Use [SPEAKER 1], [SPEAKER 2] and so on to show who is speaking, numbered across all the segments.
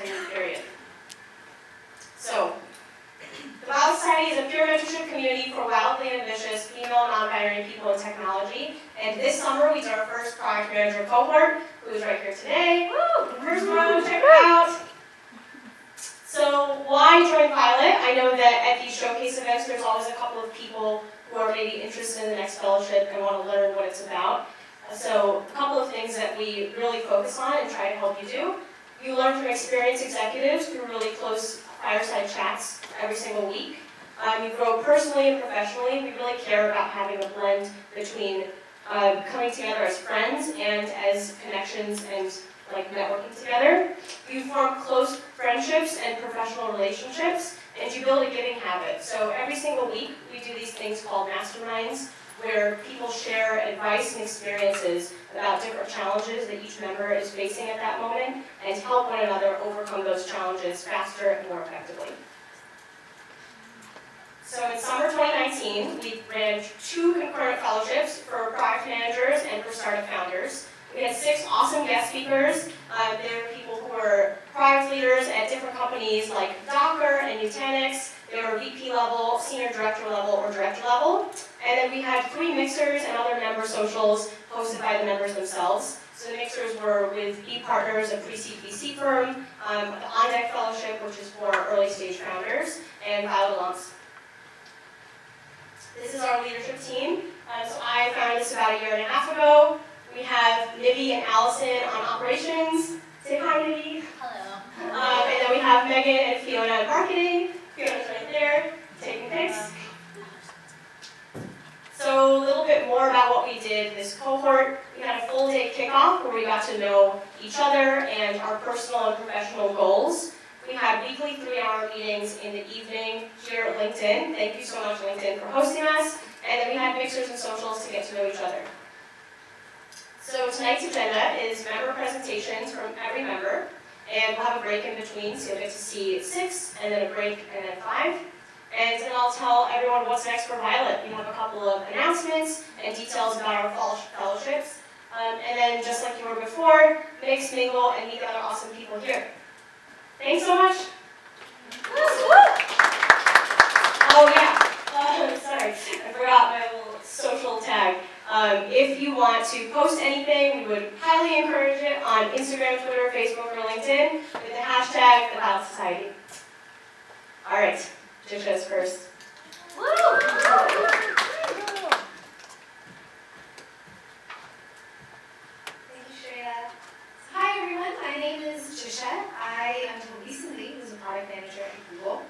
[SPEAKER 1] 10-year period. So, the Violet Society is a peer mentorship community for wildly ambitious female non-binary people in technology. And this summer we did our first product manager cohort, who is right here today. Woo! First row, check it out. So why join Violet? I know that at these showcase events there's always a couple of people who are maybe interested in the next fellowship and want to learn what it's about. So a couple of things that we really focus on and try to help you do. You learn from experienced executives through really close fireside chats every single week. You grow personally and professionally. We really care about having a blend between coming together as friends and as connections and like networking together. You form close friendships and professional relationships, and you build a giving habit. So every single week we do these things called masterminds, where people share advice and experiences about different challenges that each member is facing at that moment, and help one another overcome those challenges faster and more effectively. So in summer 2019, we ran 2 concurrent fellowships for product managers and for startup founders. We had 6 awesome guest speakers. There were people who were product leaders at different companies like Docker and Nutanix. They were VP level, senior director level, or director level. And then we had 3 mixers and other member socials hosted by the members themselves. So the mixers were with B Partners, a pre-seed VC firm, the On Deck Fellowship, which is for early stage founders, and Violet alums. This is our leadership team. So I founded this about 1.5 years ago. We have Nivi and Allison on operations. Say hi, Nivi.
[SPEAKER 2] Hello.
[SPEAKER 1] And then we have Megan and Fiona in marketing. Fiona's right there, taking pics. So a little bit more about what we did this cohort. We had a full day kickoff where we got to know each other and our personal and professional goals. We had weekly 3-hour meetings in the evening here at LinkedIn. Thank you so much, LinkedIn, for hosting us. And then we had mixers and socials to get to know each other. So tonight's agenda is member presentations from every member, and we'll have a break in between, so you'll get to see 6, and then a break, and then 5. And then I'll tell everyone what's next for Violet. We have a couple of announcements and details about our fall fellowships. And then, just like you were before, mix, mingle, and meet the other awesome people here. Thanks so much. Oh yeah, sorry, I forgot my little social tag. If you want to post anything, we would highly encourage it on Instagram, Twitter, Facebook, or LinkedIn with the hashtag The Violet Society. All right, Jisha is first.
[SPEAKER 2] Thank you, Shreya. Hi, everyone. My name is Jisha. I, until recently, was a product manager at Google.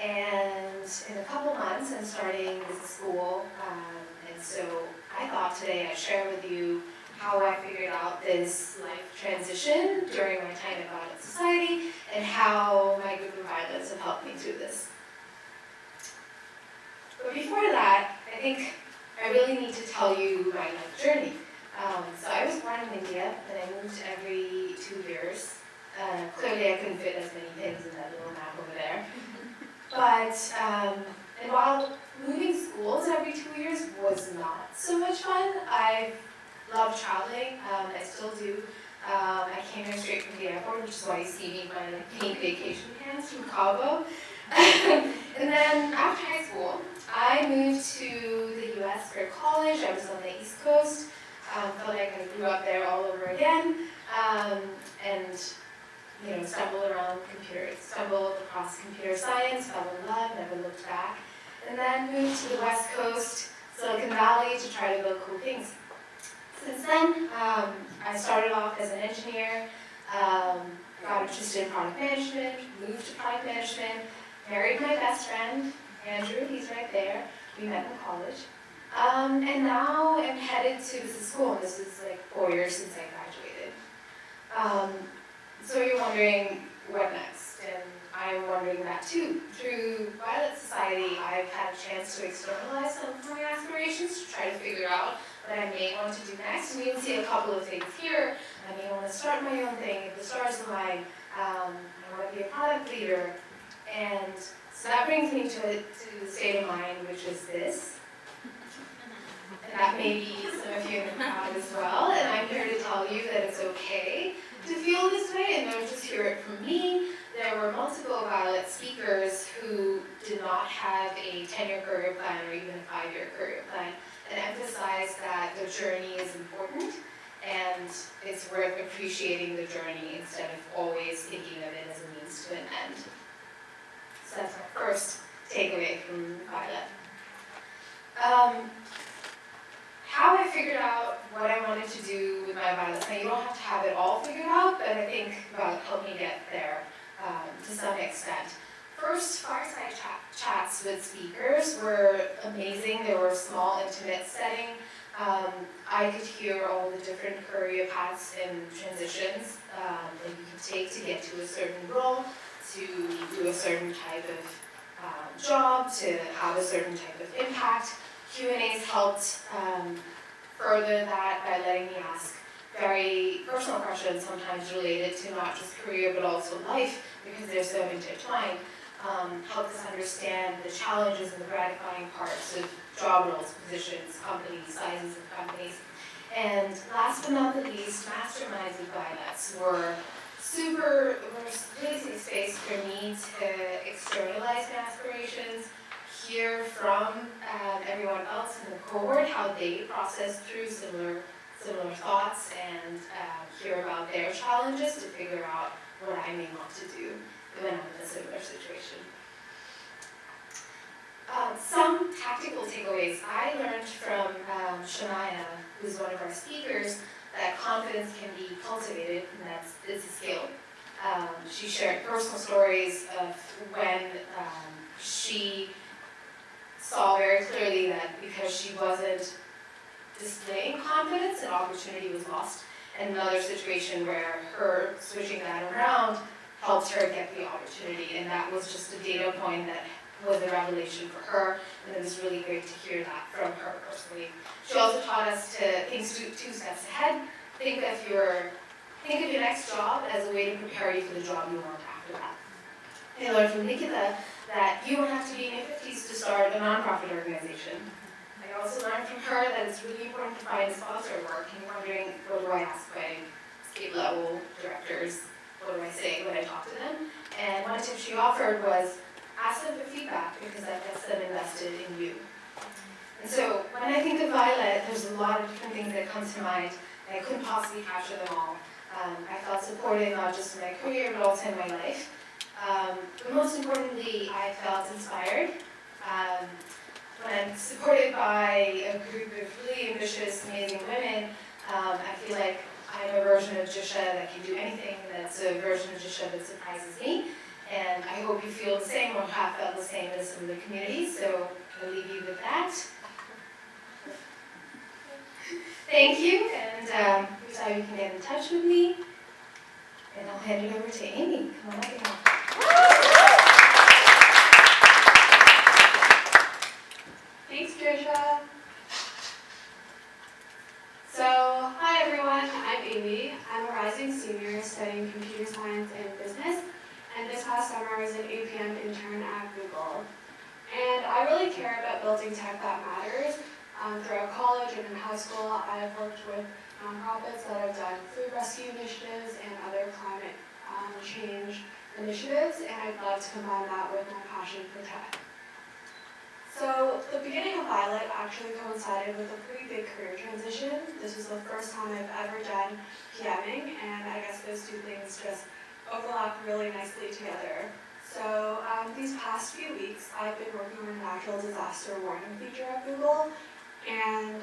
[SPEAKER 2] And in a couple months, I'm starting business school. And so I thought today I'd share with you how I figured out this life transition during my time at Violet Society and how my group of Violets have helped me through this. But before that, I think I really need to tell you my life journey. So I was born in India, and I moved every 2 years. Clearly I couldn't fit as many pins in that little map over there. But, and while moving schools every 2 years was not so much fun, I love traveling, I still do. I came here straight from the airport, which is why you see me in my pink vacation pants from Cabo. And then after high school, I moved to the US for college. I was on the East Coast. Felt like I grew up there all over again. And stumbled across computer science, fell in love, never looked back. And then moved to the West Coast, Silicon Valley, to try to build cool things. Since then, I started off as an engineer, got interested in product management, moved to product management, married my best friend, Andrew, he's right there. We met in college. And now I'm headed to business school, and this is like 4 years since I graduated. So you're wondering, what next? And I'm wondering that too. Through Violet Society, I've had a chance to externalize some of my aspirations to try to figure out what I may want to do next. And you can see a couple of things here. I may want to start my own thing, if the stars align. I want to be a product leader. And so that brings me to the state of mind, which is this. And that may be some of you in the crowd as well. And I'm here to tell you that it's okay to feel this way and don't just hear it from me. There were multiple Violet speakers who did not have a 10-year career plan or even a 5-year career plan, and emphasized that the journey is important and it's worth appreciating the journey instead of always thinking of it as a means to an end. So that's my first takeaway from Violet. How I figured out what I wanted to do with my Violet. Now, you don't have to have it all figured out, but I think Violet helped me get there to some extent. First, fireside chats with speakers were amazing. They were a small, intimate setting. I could hear all the different career paths and transitions that you could take to get to a certain role, to do a certain type of job, to have a certain type of impact. Q&As helped further that by letting me ask very personal questions, sometimes related to not just career but also life, because they're so intertwined. Helped us understand the challenges and the gratifying parts of job roles, positions, companies, sizes of companies. And last but not the least, masterminds with Violets were really a space for me to externalize my aspirations, hear from everyone else in the cohort how they process through similar thoughts, and hear about their challenges to figure out what I may want to do when I'm in a similar situation. Some tactical takeaways I learned from Shania, who's one of our speakers, that confidence can be cultivated, and it's a skill. She shared personal stories of when she saw very clearly that because she wasn't displaying confidence, an opportunity was lost. And another situation where her switching that around helped her get the opportunity, and that was just a data point that was a revelation for her, and it was really great to hear that from her personally. She also taught us to think two steps ahead. Think of your next job as a way to prepare you for the job you want after that. I learned from Nikita that you don't have to be in your 50s to start a nonprofit organization. I also learned from her that it's really important to find sponsor work, and you're wondering, what do I ask my state level directors? What do I say when I talk to them? And one tip she offered was, ask them for feedback, because that gets them invested in you. And so when I think of Violet, there's a lot of different things that come to mind, and I couldn't possibly capture them all. I felt supported not just in my career, but also in my life. But most importantly, I felt inspired. When I'm supported by a group of really ambitious, amazing women, I feel like I'm a version of Jisha that can do anything, that's a version of Jisha that surprises me. And I hope you feel the same or have felt the same in some of the communities, so I'll leave you with that. Thank you, and here's how you can get in touch with me. And I'll hand it over to Amy. Come on up here.
[SPEAKER 3] Thanks, Trisha. So, hi everyone, I'm Amy. I'm a rising senior studying computer science and business, and this past summer I was an APM intern at Google. And I really care about building tech that matters. Throughout college and in high school, I've worked with nonprofits that have done food rescue initiatives and other climate change initiatives, and I'd love to combine that with my passion for tech. So the beginning of Violet actually coincided with a pretty big career transition. This was the first time I've ever done PMing, and I guess those two things just overlap really nicely together. So these past few weeks, I've been working on a natural disaster warning feature at Google, and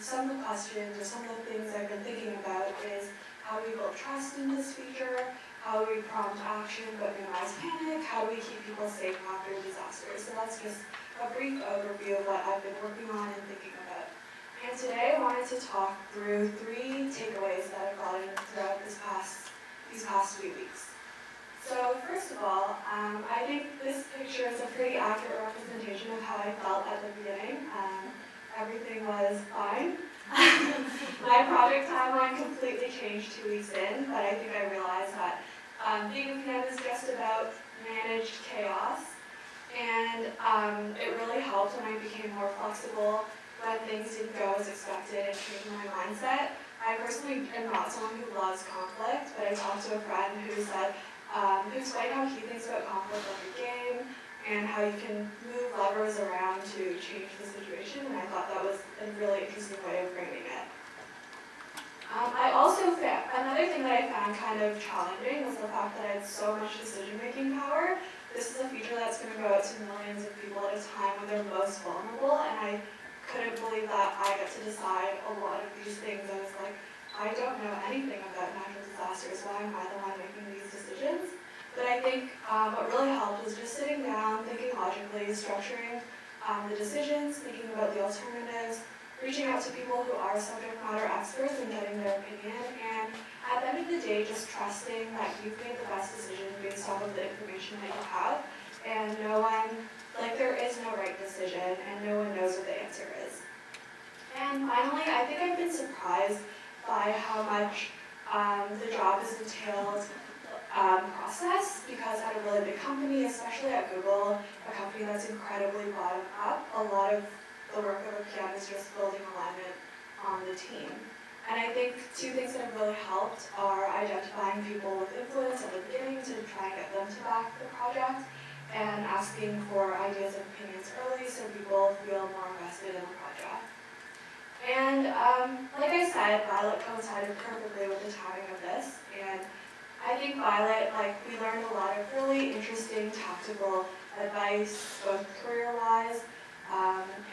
[SPEAKER 3] some of the questions or some of the things I've been thinking about is how do we build trust in this feature, how do we prompt action but minimize panic, how do we keep people safe after disasters. So that's just a brief overview of what I've been working on and thinking about. And today I wanted to talk through 3 takeaways that I've gotten throughout these past few weeks. So first of all, I think this picture is a pretty accurate representation of how I felt at the beginning. Everything was fine. My project timeline completely changed 2 weeks in, but I think I realized that being a PM is just about managed chaos. And it really helped when I became more flexible when things didn't go as expected and changed my mindset. I personally am not someone who loves conflict, but I talked to a friend who said, who explained how he thinks about conflict like a game and how you can move levers around to change the situation, and I thought that was a really interesting way of framing it. I also found, another thing that I found kind of challenging was the fact that I had so much decision-making power. This is a feature that's going to go out to millions of people at a time when they're most vulnerable, and I couldn't believe that I get to decide a lot of these things. I was like, I don't know anything about natural disasters, why am I the one making these decisions? But I think what really helped was just sitting down, thinking logically, structuring the decisions, thinking about the alternatives, reaching out to people who are subject matter experts and getting their opinion, and at the end of the day, just trusting that you've made the best decision based off of the information that you have, and no one, like there is no right decision, and no one knows what the answer is. And finally, I think I've been surprised by how much the job is detailed process, because at a really big company, especially at Google, a company that's incredibly bottom up, a lot of the work of a PM is just building alignment on the team. And I think two things that have really helped are identifying people with influence at the beginning to try and get them to back the project, and asking for ideas and opinions early so people feel more invested in the project. And like I said, Violet coincided perfectly with the timing of this, and I think Violet, we learned a lot of really interesting tactical advice, both career-wise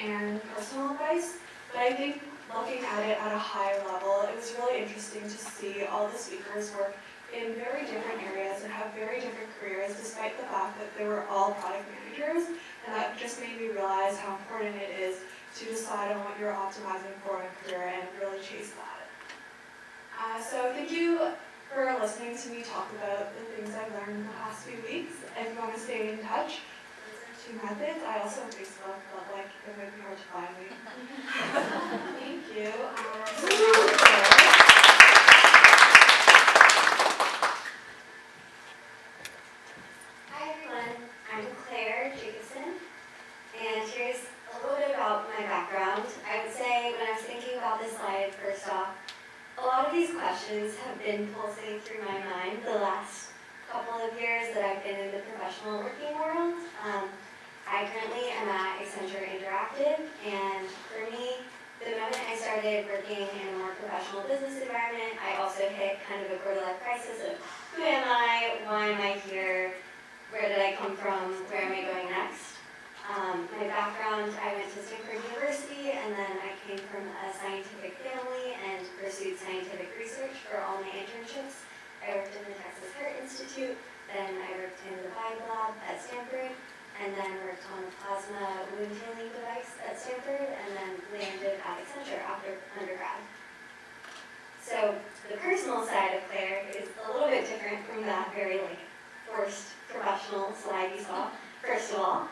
[SPEAKER 3] and personal advice. But I think looking at it at a higher level, it was really interesting to see all the speakers work in very different areas and have very different careers, despite the fact that they were all product managers. And that just made me realize how important it is to decide on what you're optimizing for in a career and really chase that. So thank you for listening to me talk about the things I've learned in the past few weeks. If you want to stay in touch, those are two methods. I also have Facebook, but it might be hard to find me. Thank you.
[SPEAKER 4] Hi everyone, I'm Claire Jacobson, and here's a little bit about my background. I would say when I was thinking about this slide, first off, a lot of these questions have been pulsing through my mind the last couple of years that I've been in the professional working world. I currently am at Accenture Interactive, and for me, the moment I started working in a more professional business environment, I also hit kind of a quarter-life crisis of who am I, why am I here, where did I come from, where am I going next? My background, I went to Stanford University, and then I came from a scientific family and pursued scientific research for all my internships. I worked in the Texas Heart Institute, then I worked in the Vibe Lab at Stanford, and then worked on a plasma wound healing device at Stanford, and then landed at Accenture after undergrad. So the personal side of Claire is a little bit different from that very forced professional slide you saw. First of all,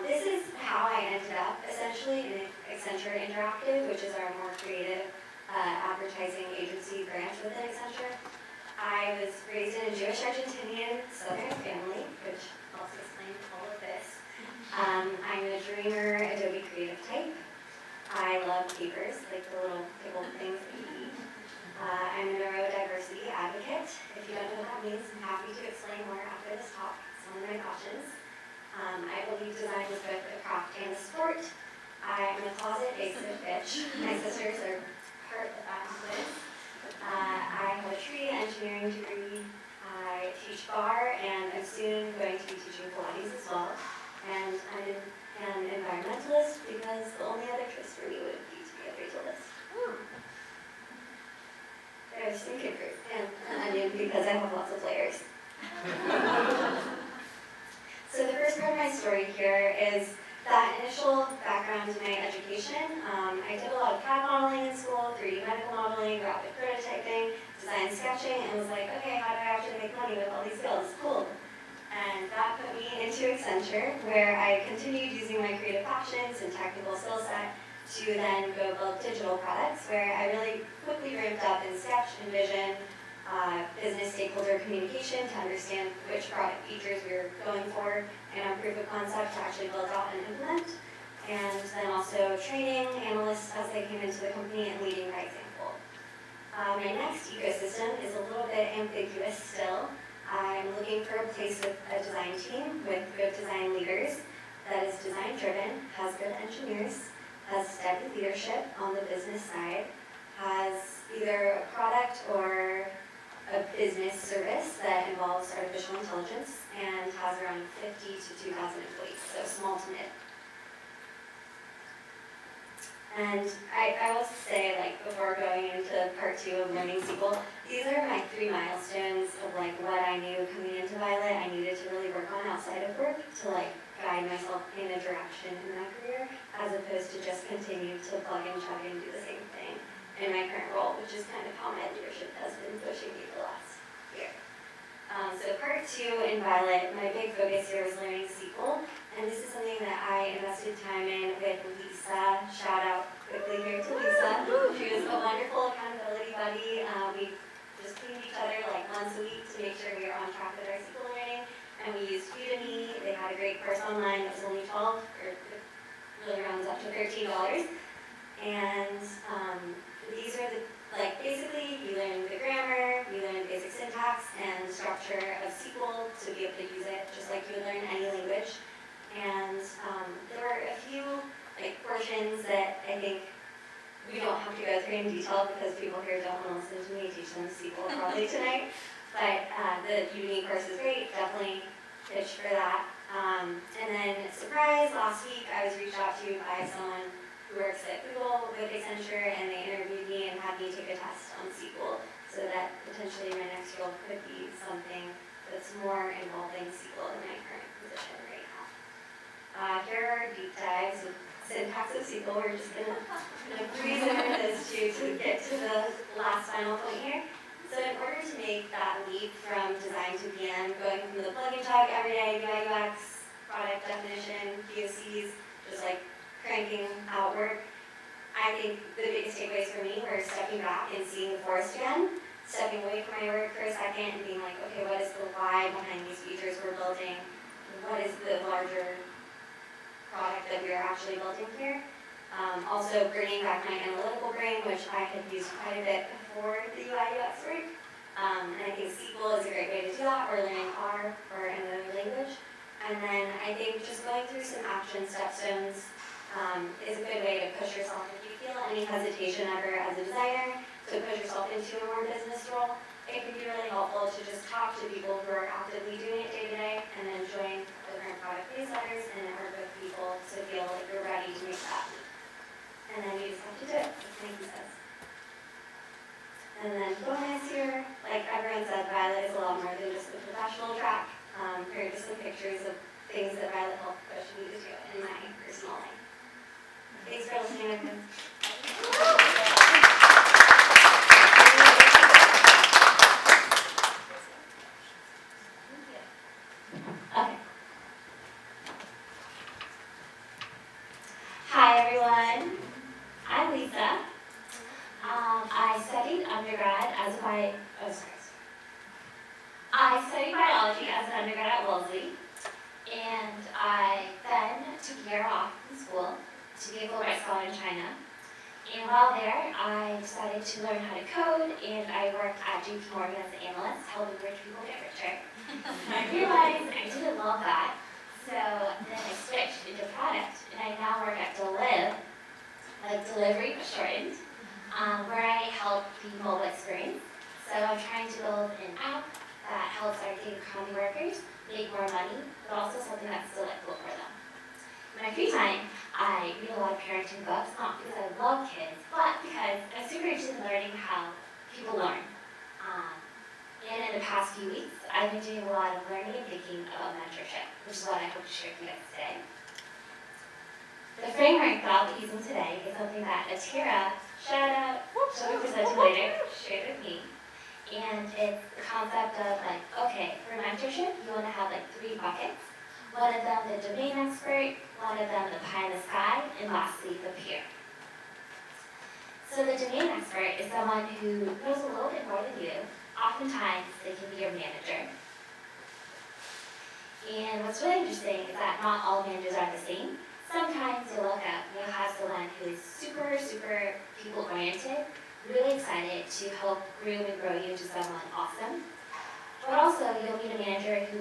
[SPEAKER 4] this is how I ended up essentially in Accenture Interactive, which is our more creative advertising agency branch within Accenture. I was raised in a Jewish Argentinian Southern family, which also explains all of this. I'm a dreamer, Adobe Creative type. I love papers, like the little pickled things that you eat. I'm a neurodiversity advocate. If you don't know what that means, I'm happy to explain more after this talk. Some of my cautions. I believe design is both a craft and a sport. I'm a closet-based bitch. My sisters are part of that influence. I have a tree engineering degree. I teach bar, and I'm soon going to be teaching Pilates as well. And I'm an environmentalist because the only other choice for me would be to be a fatalist. There's some kickers and an onion because I have lots of layers. So the first part of my story here is that initial background in my education. I did a lot of CAD modeling in school, 3D medical modeling, rapid prototyping, design sketching, and was like, okay, how do I actually make money with all these skills? Cool. And that put me into Accenture, where I continued using my creative passions and technical skill set to then go build digital products, where I really quickly ramped up in sketch and vision, business stakeholder communication to understand which product features we were going for, and on proof of concept to actually build out and implement, and then also training analysts as they came into the company and leading by example. My next ecosystem is a little bit ambiguous still. I'm looking for a place with a design team with good design leaders that is design driven, has good engineers, has steady leadership on the business side, has either a product or a business service that involves artificial intelligence, and has around 50 to 2,000 employees, so small to mid. And I will say, like, before going into part 2 of learning SQL, these are my 3 milestones of like what I knew coming into Violet I needed to really work on outside of work to like guide myself in a direction in my career, as opposed to just continue to plug and chug and do the same thing in my current role, which is kind of how my leadership has been pushing me the last year. So part 2 in Violet, my big focus here was learning SQL, and this is something that I invested time in with Lisa. Shout out quickly here to Lisa. She was a wonderful accountability buddy. We just cleaned each other like once a week to make sure we were on track with our SQL learning, and we used Udemy. They had a great course online that was only $12, or really rounds up to $13. And these are the, like, basically you learn the grammar, you learn basic syntax and structure of SQL to be able to use it just like you would learn any language. And there were a few like portions that I think we don't have to go through in detail because people here don't want to listen to me teach them SQL probably tonight. But the Udemy course is great, definitely pitch for that. And then surprise, last week I was reached out to by someone who works at Google with Accenture, and they interviewed me and had me take a test on SQL, so that potentially my next role could be something that's more involving SQL in my current position right now. Here are deep dives with syntax of SQL. We're just gonna breeze over this to get to the last final point here. So in order to make that leap from design to PM, going from the plug and chug everyday UI UX, product definition, POCs, just like cranking out work, I think the biggest takeaways for me were stepping back and seeing the forest again, stepping away from my work for a second and being like, okay, what is the why behind these features we're building? What is the larger product that we are actually building here? Also bringing back my analytical brain, which I had used quite a bit before the UI UX work. And I think SQL is a great way to do that, or learning R or another language. And then I think just going through some action stepstones is a good way to push yourself if you feel any hesitation ever as a designer to push yourself into a more business role. It can be really helpful to just talk to people who are actively doing it day to day, and then join the current product newsletters and network with people to feel like you're ready to make that leap. And then you just have to do it, like Nike says. And then bonus here, like everyone said, Violet is a lot more than just a professional track. Here are just some pictures of things that Violet helped push me to do in my personal life. Thanks for listening, everyone. Okay. Hi, everyone. I'm Lisa. I studied undergrad as I studied biology as an undergrad at Wellesley, and I then took a year off from school to be a Fulbright scholar in China. And while there, I decided to learn how to code, and I worked at JP Morgan as an analyst, helping rich people get richer. I realized I didn't love that, so then I switched into product, and I now work at Deliv, like delivery but shortened, where I help the mobile experience. So I'm trying to build an app that helps our gig economy workers make more money, but also something that's delightful for them. In my free time, I read a lot of parenting books, not because I love kids, but because I'm super interested in learning how people learn. And in the past few weeks, I've been doing a lot of learning and thinking about mentorship, which is what I hope to share with you guys today. The framework that I'll be using today is something that Atira, shout out, she'll be presenting later, shared with me. And it's the concept of like, okay, for mentorship, you want to have like 3 buckets. One of them the domain expert, one of them the pie in the sky, and lastly the peer. So the domain expert is someone who knows a little bit more than you. Oftentimes they can be your manager. And what's really interesting is that not all managers are the same. Sometimes you'll look up and you'll have someone who is super, super people oriented, really excited to help groom and grow you into someone awesome. But also, you'll meet a manager who